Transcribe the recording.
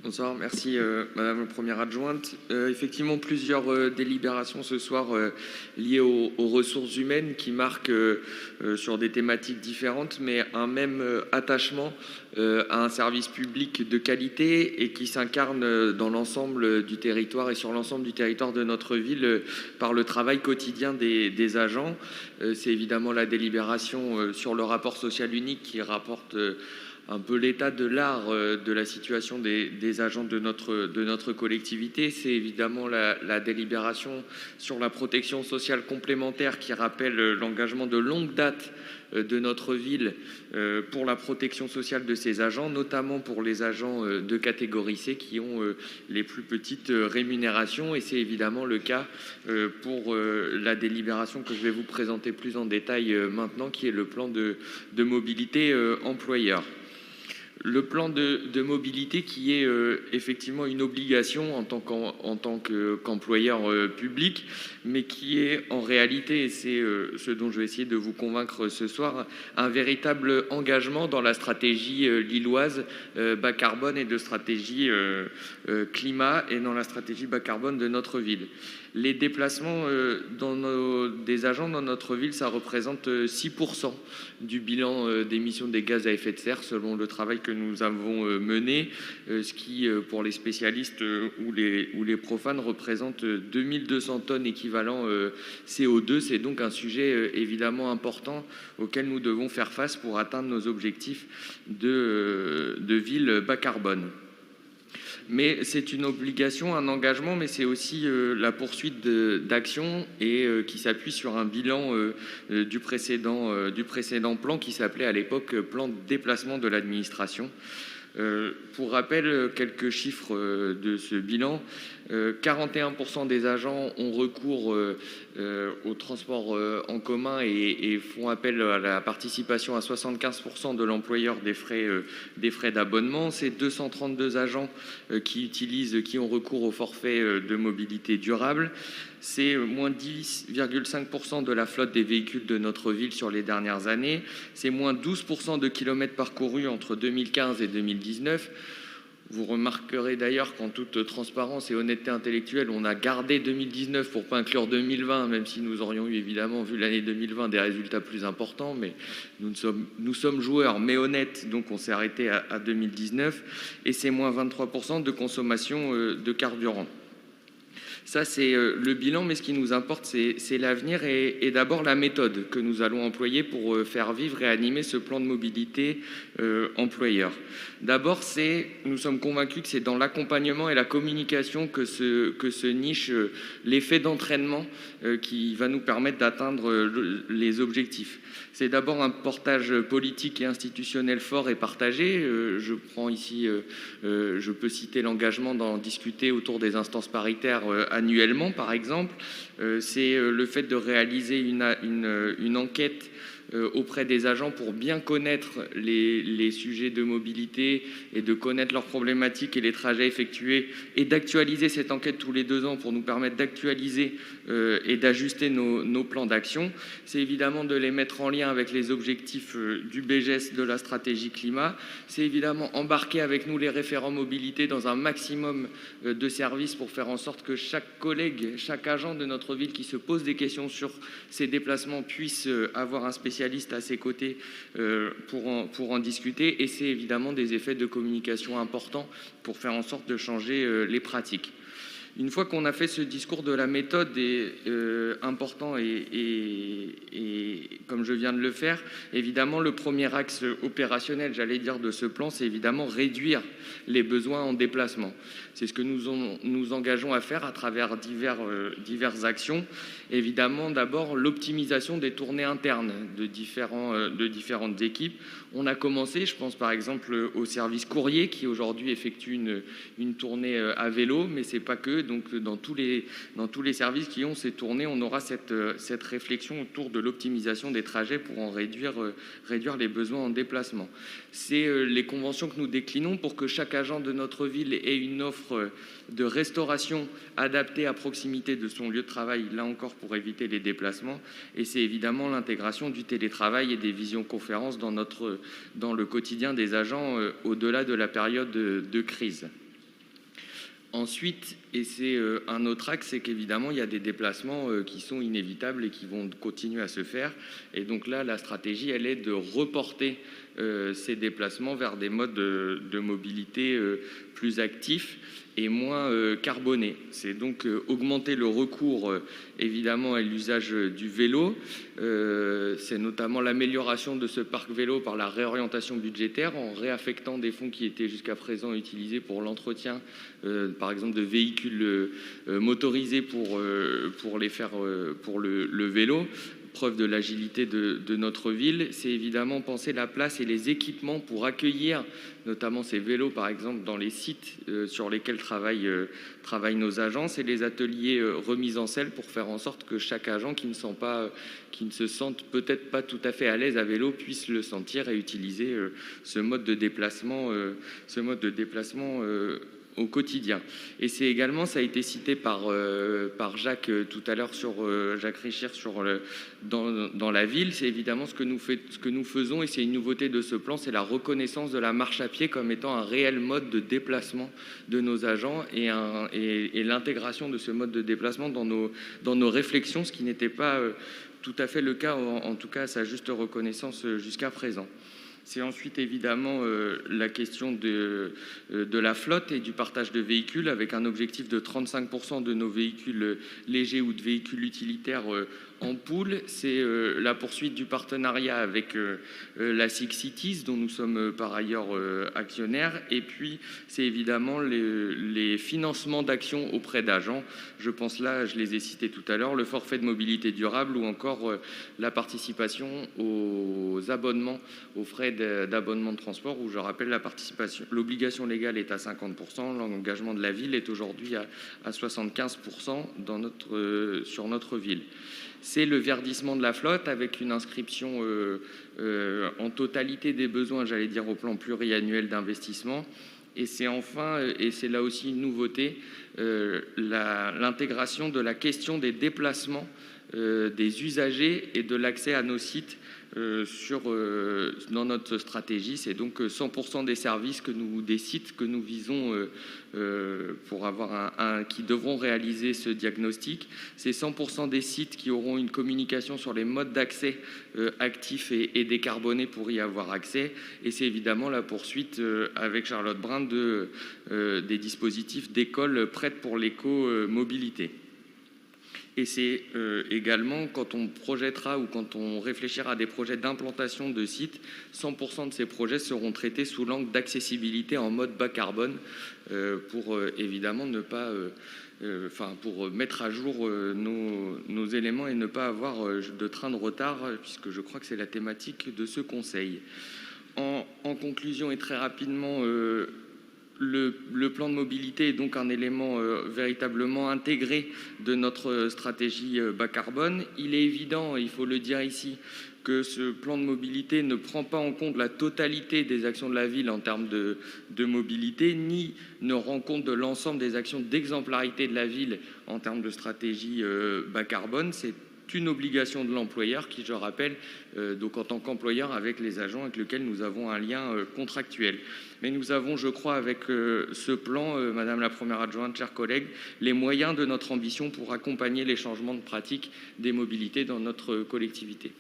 Bonsoir, merci Madame la Première Adjointe. Effectivement, plusieurs délibérations ce soir liées aux ressources humaines qui marquent sur des thématiques différentes, mais un même attachement à un service public de qualité et qui s'incarne dans l'ensemble du territoire et sur l'ensemble du territoire de notre ville par le travail quotidien des agents. C'est évidemment la délibération sur le rapport social unique qui rapporte un peu l'état de l'art de la situation des agents de notre collectivité. C'est évidemment la délibération sur la protection sociale complémentaire qui rappelle l'engagement de longue date de notre ville pour la protection sociale de ses agents, notamment pour les agents de catégorie C qui ont les plus petites rémunérations. Et c'est évidemment le cas pour la délibération que je vais vous présenter plus en détail maintenant, qui est le plan de mobilité employeur. Le plan de mobilité qui est effectivement une obligation en tant qu'employeur public, mais qui est en réalité, et c'est ce dont je vais essayer de vous convaincre ce soir, un véritable engagement dans la stratégie lilloise bas carbone et de stratégie climat et dans la stratégie bas carbone de notre ville. Les déplacements des agents dans notre ville, ça représente 6% du bilan d'émissions des gaz à effet de serre selon le travail que nous avons mené, ce qui, pour les spécialistes ou les profanes, représente 2200 tonnes équivalent CO2. C'est donc un sujet évidemment important auquel nous devons faire face pour atteindre nos objectifs de ville bas carbone. Mais c'est une obligation, un engagement, mais c'est aussi la poursuite d'actions et qui s'appuie sur un bilan du précédent plan qui s'appelait à l'époque plan de déplacement de l'administration. Pour rappel, quelques chiffres de ce bilan. 41% des agents ont recours au transport en commun et font appel à la participation à 75% de l'employeur des frais d'abonnement. C'est 232 agents qui ont recours au forfait de mobilité durable. C'est moins 10,5% de la flotte des véhicules de notre ville sur les dernières années. C'est moins 12% de kilomètres parcourus entre 2015 et 2019. Vous remarquerez d'ailleurs qu'en toute transparence et honnêteté intellectuelle, on a gardé 2019 pour ne pas inclure 2020, même si nous aurions eu évidemment, vu l'année 2020, des résultats plus importants. Mais nous sommes joueurs, mais honnêtes, donc on s'est arrêté à 2019. Et c'est moins 23% de consommation de carburant. Ça, c'est le bilan, mais ce qui nous importe, c'est l'avenir et d'abord la méthode que nous allons employer pour faire vivre et animer ce plan de mobilité employeur. D'abord, nous sommes convaincus que c'est dans l'accompagnement et la communication que se niche l'effet d'entraînement qui va nous permettre d'atteindre les objectifs. C'est d'abord un portage politique et institutionnel fort et partagé. Je prends ici, je peux citer l'engagement d'en discuter autour des instances paritaires annuellement, par exemple. C'est le fait de réaliser une enquête auprès des agents pour bien connaître les sujets de mobilité et de connaître leurs problématiques et les trajets effectués et d'actualiser cette enquête tous les 2 ans pour nous permettre d'actualiser et d'ajuster nos plans d'action. C'est évidemment de les mettre en lien avec les objectifs du BGES de la stratégie climat. C'est évidemment embarquer avec nous les référents mobilité dans un maximum de services pour faire en sorte que chaque collègue, chaque agent de notre ville qui se pose des questions sur ses déplacements puisse avoir un spécialiste à ses côtés pour en discuter. Et c'est évidemment des effets de communication importants pour faire en sorte de changer les pratiques. Une fois qu'on a fait ce discours de la méthode important et comme je viens de le faire, évidemment, le premier axe opérationnel, j'allais dire, de ce plan, c'est évidemment réduire les besoins en déplacement. C'est ce que nous engageons à faire à travers diverses actions. Évidemment, d'abord, l'optimisation des tournées internes de différentes équipes. On a commencé, je pense par exemple au service courrier qui aujourd'hui effectue une tournée à vélo, mais c'est pas que. Donc dans tous les services qui ont ces tournées, on aura cette réflexion autour de l'optimisation des trajets pour en réduire les besoins en déplacement. C'est les conventions que nous déclinons pour que chaque agent de notre ville ait une offre de restauration adaptée à proximité de son lieu de travail, là encore pour éviter les déplacements. Et c'est évidemment l'intégration du télétravail et des visioconférences dans le quotidien des agents au-delà de la période de crise. Ensuite, et c'est un autre axe, c'est qu'évidemment, il y a des déplacements qui sont inévitables et qui vont continuer à se faire. Et donc là, la stratégie, elle est de reporter ces déplacements vers des modes de mobilité plus actifs et moins carbonés. C'est donc augmenter le recours, évidemment, à l'usage du vélo. C'est notamment l'amélioration de ce parc vélo par la réorientation budgétaire en réaffectant des fonds qui étaient jusqu'à présent utilisés pour l'entretien par exemple de véhicules motorisés pour les faire pour le vélo. Preuve de l'agilité de notre ville, c'est évidemment penser la place et les équipements pour accueillir notamment ces vélos par exemple dans les sites sur lesquels travaillent nos agences et les ateliers remise en selle pour faire en sorte que chaque agent qui ne se sente peut-être pas tout à fait à l'aise à vélo puisse le sentir et utiliser ce mode de déplacement au quotidien. Et c'est également, ça a été cité par Jacques tout à l'heure Jacques Richir dans la ville, c'est évidemment ce que nous faisons et c'est une nouveauté de ce plan, c'est la reconnaissance de la marche à pied comme étant un réel mode de déplacement de nos agents et l'intégration de ce mode de déplacement dans nos réflexions, ce qui n'était pas tout à fait le cas, en tout cas à sa juste reconnaissance jusqu'à présent. C'est ensuite évidemment la question de la flotte et du partage de véhicules avec un objectif de 35% de nos véhicules légers ou de véhicules utilitaires en pool. C'est la poursuite du partenariat avec la Six Cities dont nous sommes par ailleurs actionnaires. Et puis c'est évidemment les financements d'actions auprès d'agents. Je pense là, je les ai cités tout à l'heure, le forfait de mobilité durable ou encore la participation aux abonnements, aux frais d'abonnement de transport où je rappelle l'obligation légale est à 50%, l'engagement de la ville est aujourd'hui à 75% sur notre ville. C'est le verdissement de la flotte avec une inscription en totalité des besoins, j'allais dire au plan pluriannuel d'investissement. Et c'est enfin, et c'est là aussi une nouveauté, l'intégration de la question des déplacements des usagers et de l'accès à nos sites dans notre stratégie. C'est donc 100% des sites que nous visons pour avoir qui devront réaliser ce diagnostic. C'est 100% des sites qui auront une communication sur les modes d'accès actifs et décarbonés pour y avoir accès. Et c'est évidemment la poursuite avec Charlotte Brun des dispositifs d'écoles prêtes pour l'éco-mobilité. Et c'est également quand on projettera ou quand on réfléchira à des projets d'implantation de sites, 100% de ces projets seront traités sous l'angle d'accessibilité en mode bas carbone pour évidemment ne pas, pour mettre à jour nos éléments et ne pas avoir de train de retard puisque je crois que c'est la thématique de ce conseil. En conclusion et très rapidement, le plan de mobilité est donc un élément véritablement intégré de notre stratégie bas carbone. Il est évident, il faut le dire ici, que ce plan de mobilité ne prend pas en compte la totalité des actions de la ville en termes de mobilité, ni ne rend compte de l'ensemble des actions d'exemplarité de la ville en termes de stratégie bas carbone. C'est une obligation de l'employeur qui, je rappelle, donc en tant qu'employeur avec les agents avec lesquels nous avons un lien contractuel. Mais nous avons, je crois, avec ce plan, Madame la Première Adjointe, chers collègues, les moyens de notre ambition pour accompagner les changements de pratique des mobilités dans notre collectivité.